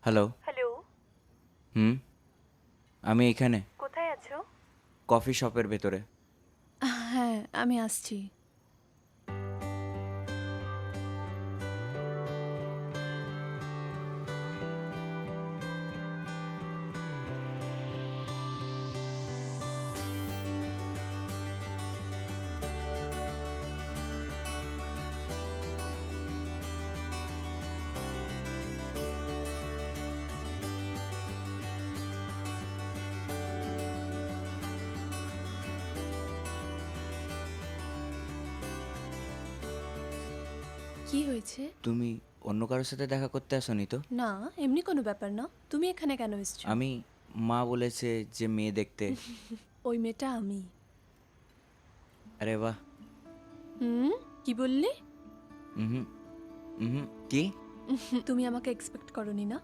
Hello. Hello. হুম। আমি এখানে কোথায় আছো? কফি শপের ভেতরে। হ্যাঁ, আমি আসছি। কি হয়েছে? তুমি অন্য কারোর সাথে দেখা করতে আসোনি তো? না, এমনি কোনো ব্যাপার না। তুমি এখানে কেন এসছো? আমি মা বলেছে যে মেয়ে দেখতে। ওই মেয়েটা আমি। আরে বাহ। হুম? কি বললে? হুম। হুম। কি? তুমি আমাকে এক্সপেক্ট করনি না?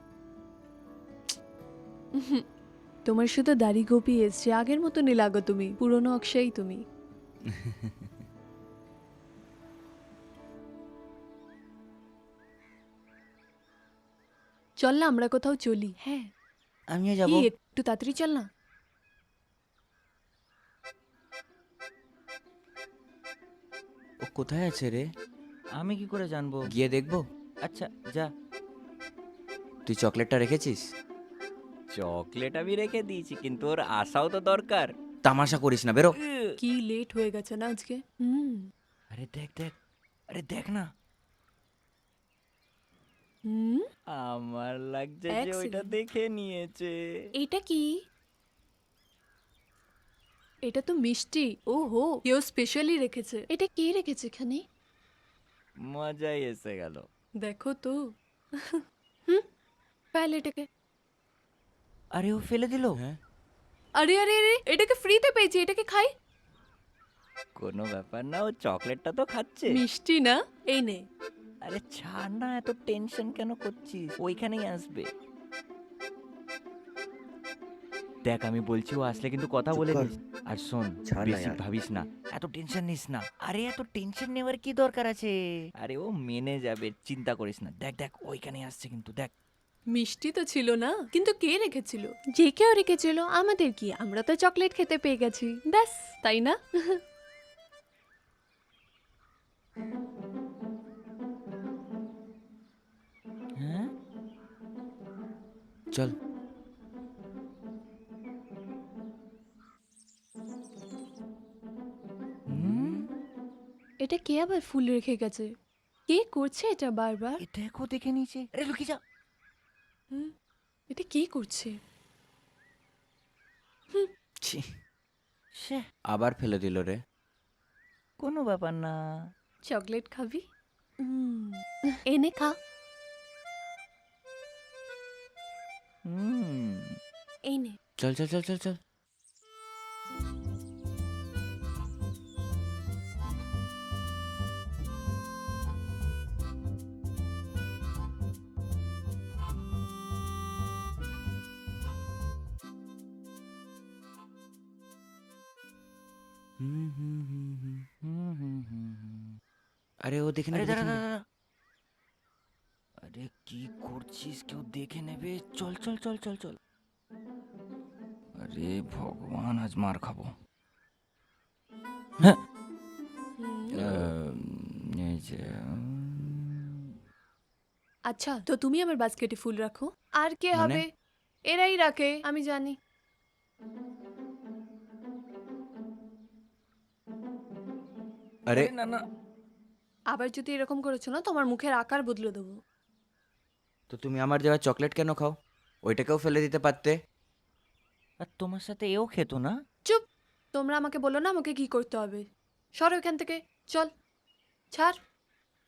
তোমার শুধু দাড়ি গোপি এসছে, আগের মতনই লাগো তুমি, পুরনো অক্ষয়ই তুমি। চল না আমরা কোথাও চলি। হ্যাঁ। আমিও কি যাব। একটু তাড়াতাড়ি চল না। ও কোথায় আছে রে? আমি কি করে জানবো? গিয়ে দেখবো। আচ্ছা, যা। তুই চকলেটটা রেখেছিস? চকলেট আমি রেখে দিয়েছি, কিন্তু ওর আসাও তো দরকার। তামাশা করিস না, বেরো। কি লেট হয়ে গেছে না আজকে। হুম। আরে দেখ দেখ, আরে দেখ না। হুম। আমার লাগছে এক যে ওইটা সেকেন্ড। দেখে নিয়েছে। এটা কি? এটা তো মিষ্টি। ওহো, কেউ স্পেশালি রেখেছে। এটা কে রেখেছে এখানে? মজাই এসে গেল। দেখো তো। হুম। ফেল এটাকে। আরে ও ফেলে দিল। হ্যাঁ। আরে আরে আরে, এটাকে ফ্রিতে পেয়েছি, এটাকে খাই। কোনো ব্যাপার না, ও চকলেটটা তো খাচ্ছে। মিষ্টি না? এই নে। আরে ছাড় না, এত টেনশন কেন করছিস? ওইখানেই আসবে। দেখ আমি বলছি, ও আসলে কিন্তু কথা চুপ বলে কর। নিস। আর শোন, ছাড় না বেশি यार। ভাবিস না, এত টেনশন নিস না। আরে এত টেনশন নেওয়ার কি দরকার আছে? আরে ও মেনে যাবে, চিন্তা করিস না। দেখ দেখ, ওইখানে আসছে কিন্তু, দেখ। মিষ্টি তো ছিল না, কিন্তু কে রেখেছিল? যে কেউ রেখেছিল, আমাদের কি, আমরা তো চকলেট খেতে পেয়ে গেছি, ব্যাস। তাই না? হ্যাঁ, চল। হুম, এটা কে আবার ফুল রেখে গেছে? কে করছে এটা বারবার? এ দেখো দেখে নিয়েছে। আরে লুকিয়ে যা। হুম, এটা কে করছে? ছি। সে আবার ফেলে দিল রে। কোনো ব্যাপার না। চকলেট খাবি? এনে খা। হুম। এই নে। চল চল চল চল চল। হুম হুম হুম হুম। হুম হুম হুম হুম। আরে ও দেখে আরে নেবে, দাঁড়া দেখে দাঁড়া নেবে। দাঁড়া। আরে কি করছিস? কেউ দেখে নেবে। চল চল চল চল চল। আরে ভগবান, আজ মার খাবো। হ্যাঁ। হুম। এই যে আচ্ছা, তো তুমি আমার বাস্কেটে ফুল রাখো। আর কে মানে? হবে? এরাই রাখে, আমি জানি। আরে আরে না না। আবার যদি এরকম করেছো না, তোমার মুখের আকার বদলে দেবো। তো তুমি আমার দেওয়া চকলেট কেন খাও? ওইটাকেও ফেলে দিতে পারতে। আর তোমার সাথে এও খেত না? চুপ! তোমরা আমাকে বলো না আমাকে কি করতে হবে। সরো এখান থেকে। চল। ছাড়।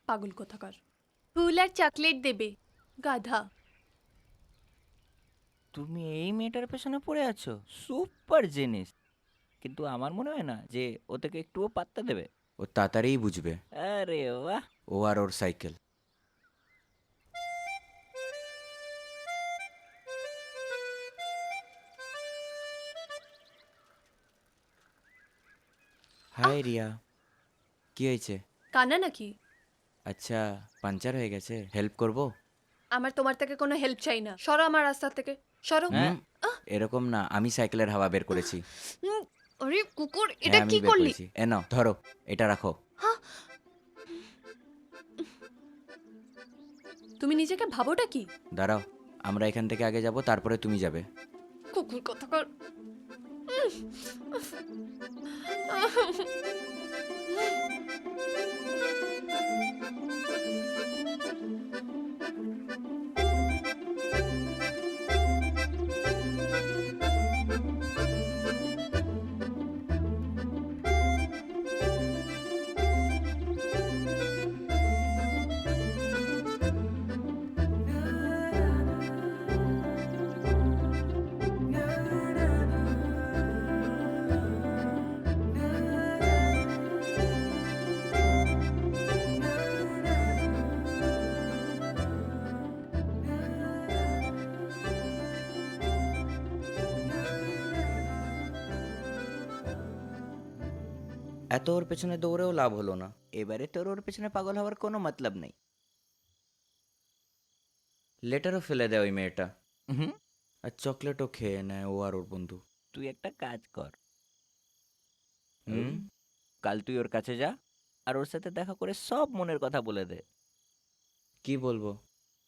পাগল কোথাকার। ফুল আর চকলেট দেবে, গাধা। তুমি এই মেয়েটার পেছনে পড়ে আছো? সুপার জিনিস। কিন্তু আমার মনে হয় না যে ও তোকে একটুও পাত্তা দেবে। ও তাড়াতাড়িই বুঝবে। আরে বাহ। ও আর ওর সাইকেল। হাই আহ! রিয়া। কি হয়েছে? কানা নাকি? আচ্ছা, পাঞ্চার হয়ে গেছে, হেল্প করব? আমার তোমার থেকে কোনো হেল্প চাই না, সরো আমার রাস্তা থেকে, সরো। হ্যাঁ এরকম না, আমি সাইকেলের হাওয়া বের করেছি। উম, আরে কুকুর, হ্যাঁ এটা আমি কি বের করলি? করেছি, এ নাও ধরো, এটা রাখো। তুমি নিজেকে ভাবোটা কি? দাঁড়াও, আমরা এখান থেকে আগে যাব, তারপরে তুমি যাবে। কুকুর কোথাকার। এত ওর পেছনে দৌড়েও লাভ হলো না, এবারে তোর ওর পেছনে পাগল হওয়ার কোনো মতলব নেই। লেটারও ফেলে দেয় ওই মেয়েটা, হুম, আর চকলেটও খেয়ে নেয় ও আর ওর বন্ধু। তুই একটা কাজ কর, হুম? কাল তুই ওর কাছে যা আর ওর সাথে দেখা করে সব মনের কথা বলে দে। কি বলবো?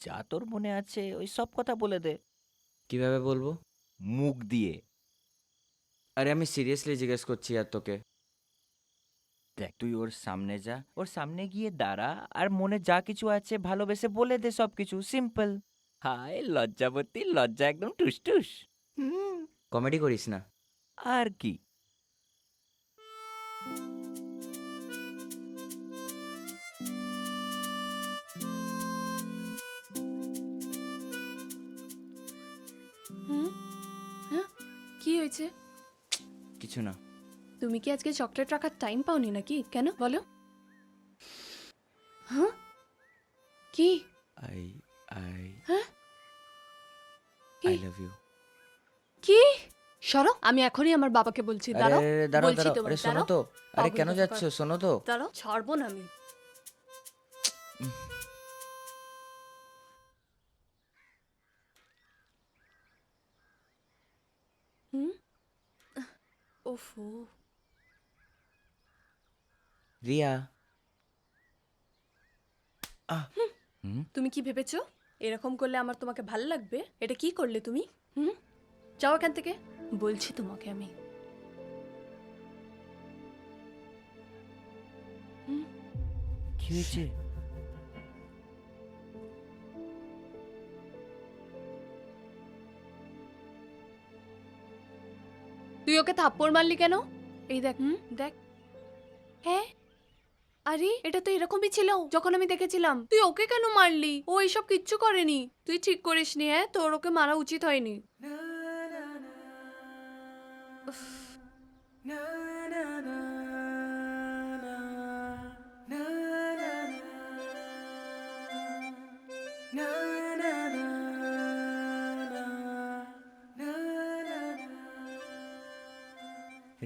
যা তোর মনে আছে ওই সব কথা বলে দে, কিভাবে বলবো? মুখ দিয়ে। আরে আমি সিরিয়াসলি জিজ্ঞেস করছি আর তোকে। দেখ, তুই ওর সামনে যা, ওর সামনে গিয়ে দাঁড়া আর মনে যা কিছু আছে ভালোবেসে বলে দে সব কিছু, সিম্পল। হায় লজ্জাবতী, লজ্জা একদম টুসটুস। হুম, কমেডি করিস না। আর কি। হুম? হ্যাঁ? কি হয়েছে? কিছু না। তুমি কি আজকে চকলেট রাখার টাইম পাওনি নাকি? কেন বলো? হ্যাঁ? কি? আই আই হ্যাঁ? আই কি? Love you. কি? সরো, আমি এখনই আমার বাবাকে বলছি। আরে দাঁড়াও, দাঁড়াও বলছি দাঁড়াও, তোমায়, আরে শোনো দাঁড়াও। তো। আরে পাগল কেন কোথাকার। যাচ্ছ, শোনো তো। দাঁড়াও, ছাড়বো না আমি। হুম? ওফো। রিয়া। আহ, তুমি কি ভেবেছো এরকম করলে আমার তোমাকে ভাল লাগবে? এটা কি করলে তুমি? হুম? যাও এখান থেকে, বলছি তোমাকে আমি। কি হয়েছে? তুই ওকে থাপ্পড় মারলি কেন? এই দেখ, দেখ। হ্যাঁ, আরে এটা তো এরকমই ছিল যখন আমি দেখেছিলাম। তুই ওকে কেন মারলি? ও এইসব কিচ্ছু করেনি। তুই ঠিক করিসনি। হ্যাঁ, তোর ওকে মারা উচিত হয়নি। উফ।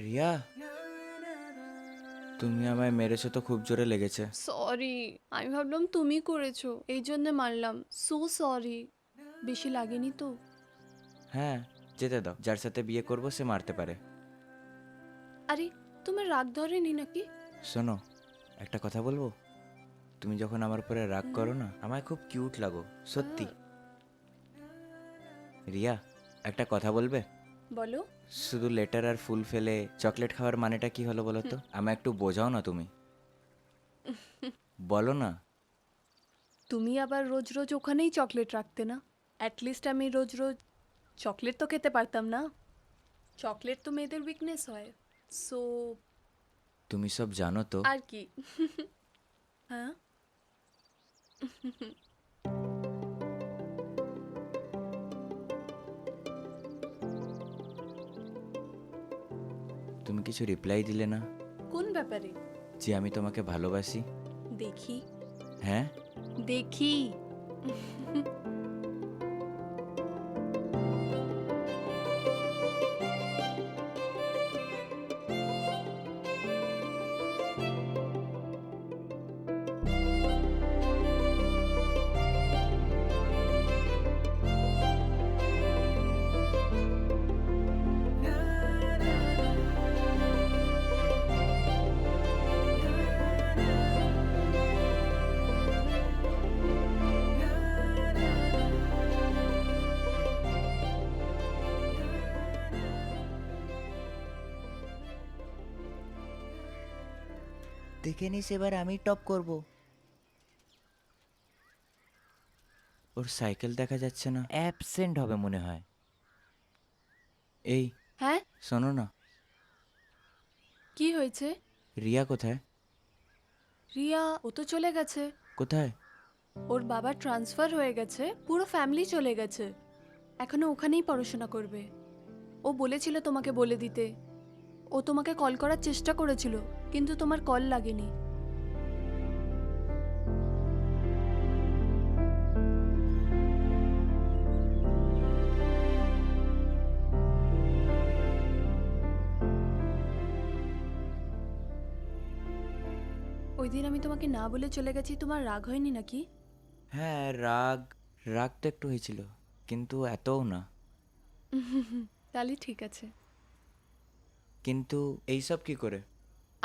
রিয়া, তুমি আমায় মেরেছো তো খুব জোরে লেগেছে। সরি, আমি ভাবলাম তুমি করেছো, এই জন্য মারলাম। So sorry. বেশি লাগেনি তো? হ্যাঁ, যেতে দাও, যার সাথে বিয়ে করবো সে মারতে পারে। আরে, তোমার রাগ ধরেনি নাকি? শোনো, একটা কথা বলবো? তুমি যখন আমার উপরে রাগ করো না, আমায় খুব কিউট লাগো, সত্যি। রিয়া, একটা কথা বলবে? বলো। শুধু লেটার আর ফুল ফেলে চকলেট খাওয়ার মানেটা কি হলো বলো তো? আমায় একটু বোঝাও না তুমি। বলো না। তুমি আবার রোজ রোজ ওখানেই চকলেট রাখতে না? অ্যাটলিস্ট আমি রোজ রোজ চকলেট তো খেতে পারতাম না? চকলেট তো মেয়েদের উইকনেস হয়। সো তুমি সব জানো তো। আর কি। হ্যাঁ, তুমি কিছু রিপ্লাই দিলে না কোন ব্যাপারে? যে আমি তোমাকে ভালোবাসি। দেখি, হ্যাঁ, দেখি। দেখে নিস এবার আমি টপ করব। ওর সাইকেল দেখা যাচ্ছে না, অ্যাবসেন্ট হবে মনে হয়। এই হ্যাঁ, শোনো না, কি হয়েছে? রিয়া কোথায়? রিয়া ও তো চলে গেছে। কোথায়? ওর বাবার ট্রান্সফার হয়ে গেছে, পুরো ফ্যামিলি চলে গেছে। এখনো ওখানেই পড়াশোনা করবে। ও বলেছিল তোমাকে বলে দিতে। ও তোমাকে কল করার চেষ্টা করেছিল, কিন্তু তোমার কল লাগেনি। ওই দিন আমি তোমাকে না বলে চলে গেছি, তোমার রাগ হয়নি নাকি? হ্যাঁ, রাগ রাগ তো একটু হয়েছিল, কিন্তু এতও না। তাহলে ঠিক আছে। কিন্তু এইসব কি করে?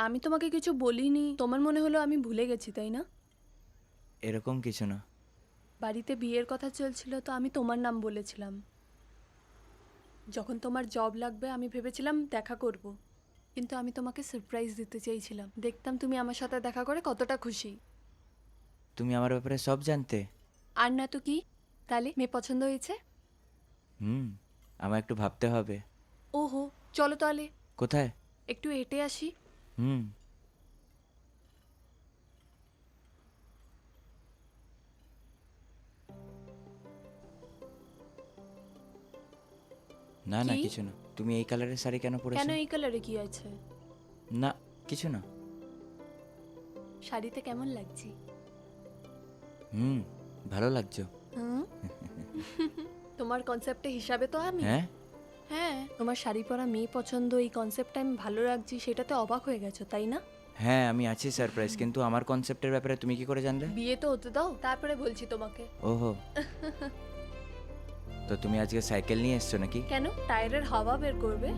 আমি তোমাকে কিছু বলিনি, তোমার মনে হলো আমি ভুলে গেছি, তাই না? এরকম কিছু না। বাড়িতে বিয়ের কথা চলছিল তো আমি তোমার নাম বলেছিলাম। যখন তোমার জব লাগবে আমি ভেবেছিলাম দেখা করব, কিন্তু আমি তোমাকে সারপ্রাইজ দিতে চেয়েছিলাম। দেখতাম তুমি আমার সাথে দেখা করে কতটা খুশি। তুমি আমার ব্যাপারে সব জানতে? আর না তো কি, তাহলে মেয়ে পছন্দ হয়েছে? হুম, আমার একটু ভাবতে হবে। ওহো, চলো তাহলে কোথায়? একটু হেঁটে আসি। হুম। না না, কি? কিছু না। তুমি এই কালারের শাড়ি কেন কেন, পরেছো? এই কালারে কি আছে? না, কিছু না। শাড়িতে কেমন লাগছে? হুম, ভালো লাগছো। হুম। তোমার কনসেপ্টে হিসাবে তো আমি। হ্যাঁ, হ্যাঁ, তোমার শাড়ি পরা মেয়ে পছন্দ, এই কনসেপ্টটা আমি ভালো রাখছি, সেটাতে অবাক হয়ে গেছো তাই না? হ্যাঁ আমি আছি সারপ্রাইজ, কিন্তু আমার কনসেপ্টের ব্যাপারে তুমি কি করে জানলে? বিয়ে তো হতে দাও, তারপরে বলছি তোমাকে। ওহো, তো তুমি আজকে সাইকেল নিয়ে এসছো নাকি? কেন, টায়ারের হাওয়া বের করবে?